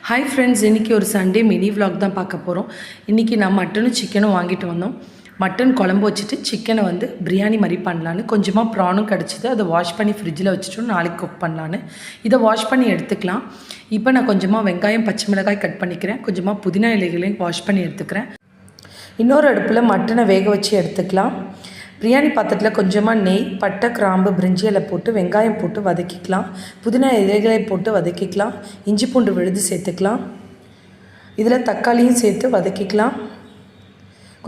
Hi friends, இன்றைக்கி ஒரு Sunday mini vlog தான் பார்க்க போகிறோம். இன்றைக்கி நான் மட்டனும் சிக்கனும் வாங்கிட்டு வந்தோம். மட்டன் குழம்பு வச்சுட்டு சிக்கனை பிரியாணி மாதிரி பண்ணலான்னு கொஞ்சமாக ப்ரானும் கிடச்சிது. அதை வாஷ் பண்ணி ஃப்ரிட்ஜில் வச்சுட்டு நாளைக்கு குக் பண்ணலான்னு இதை வாஷ் பண்ணி எடுத்துக்கலாம். இப்போ நான் கொஞ்சமாக வெங்காயம் பச்சை மிளகாய் கட் பண்ணிக்கிறேன். கொஞ்சமாக புதினா இலைகளையும் வாஷ் பண்ணி எடுத்துக்கிறேன். இன்னொரு அடுப்பில் மட்டனை வேக வச்சு எடுத்துக்கலாம். பிரியாணி பாத்திரத்தில் கொஞ்சமாக நெய், பட்டை, கிராம்பு, பிரிஞ்சி இலை போட்டு வெங்காயம் போட்டு வதக்கிக்கலாம். புதினா இலைகளை போட்டு வதக்கிக்கலாம். இஞ்சி பூண்டு விழுது சேர்த்துக்கலாம். இதில் தக்காளியும் சேர்த்து வதக்கிக்கலாம்.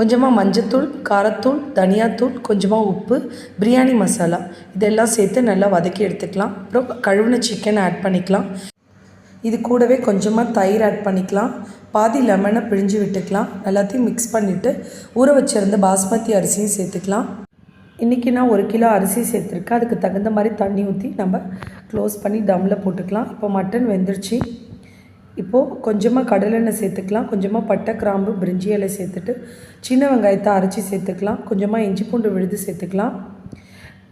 கொஞ்சமாக மஞ்சத்தூள், காரத்தூள், தனியாத்தூள், கொஞ்சமாக உப்பு, பிரியாணி மசாலா இதெல்லாம் சேர்த்து நல்லா வதக்கி எடுத்துக்கலாம். அப்புறம் கழுவின சிக்கன் ஆட் பண்ணிக்கலாம். இது கூடவே கொஞ்சமாக தயிர் ஆட் பண்ணிக்கலாம். பாதி லெமனை பிழிஞ்சு விட்டுக்கலாம். எல்லாத்தையும் மிக்ஸ் பண்ணிவிட்டு ஊற வச்சுருந்த பாஸ்மதி அரிசியும் சேர்த்துக்கலாம். இன்றைக்கி நான் 1 கிலோ அரிசி சேர்த்துருக்கேன். அதுக்கு தகுந்த மாதிரி தண்ணி ஊற்றி நம்ம க்ளோஸ் பண்ணி தம்மில் போட்டுக்கலாம். இப்போ மட்டன் வெந்துருச்சு. இப்போது கொஞ்சமாக கடலெண்ணெய் சேர்த்துக்கலாம். கொஞ்சமாக பட்டை, கிராம்பு, பிரிஞ்சி இலை சேர்த்துட்டு சின்ன வெங்காயத்தை அரைச்சி சேர்த்துக்கலாம். கொஞ்சமாக இஞ்சி பூண்டு விழுது சேர்த்துக்கலாம்.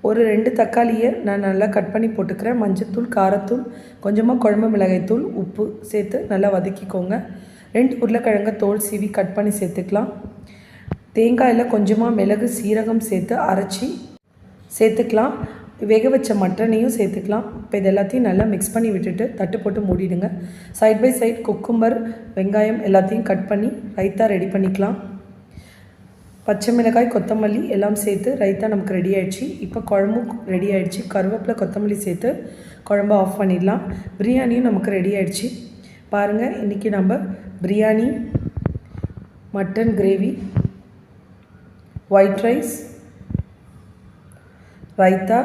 ஒரு 2 தக்காளியை நான் நல்லா கட் பண்ணி போட்டுக்கிறேன். மஞ்சத்தூள், காரத்தூள், கொஞ்சமாக குழம்பு மிளகாய்த்தூள், உப்பு சேர்த்து நல்லா வதக்கிக்கோங்க. 2 உருளைக்கிழங்கை தோல் சீவி கட் பண்ணி சேர்த்துக்கலாம். தேங்காயில் கொஞ்சமாக மிளகு, சீரகம் சேர்த்து அரைச்சி சேர்த்துக்கலாம். வேக வச்ச மட்டனையும் சேர்த்துக்கலாம். இப்போ இது எல்லாத்தையும் நல்லா மிக்ஸ் பண்ணி விட்டுட்டு தட்டு போட்டு மூடிடுங்க. சைட் பை சைட் குக்கும்பர், வெங்காயம் எல்லாத்தையும் கட் பண்ணி ரைத்தா ரெடி பண்ணிக்கலாம். பச்சை மிளகாய், கொத்தமல்லி எல்லாம் சேர்த்து ரைத்தா நமக்கு ரெடி ஆகிடுச்சு. இப்போ குழம்பும் ரெடி ஆகிடுச்சு. கருவேப்பிலை, கொத்தமல்லி சேர்த்து குழம்பு ஆஃப் பண்ணிடலாம். பிரியாணியும் நமக்கு ரெடி ஆகிடுச்சு. பாருங்கள், இன்றைக்கி நம்ம biryani, mutton gravy, white rice, raita,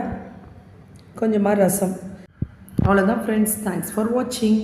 கொஞ்சமாக ரசம். அவ்வளோதான் ஃப்ரெண்ட்ஸ். தேங்க்ஸ் ஃபார் வாட்சிங்.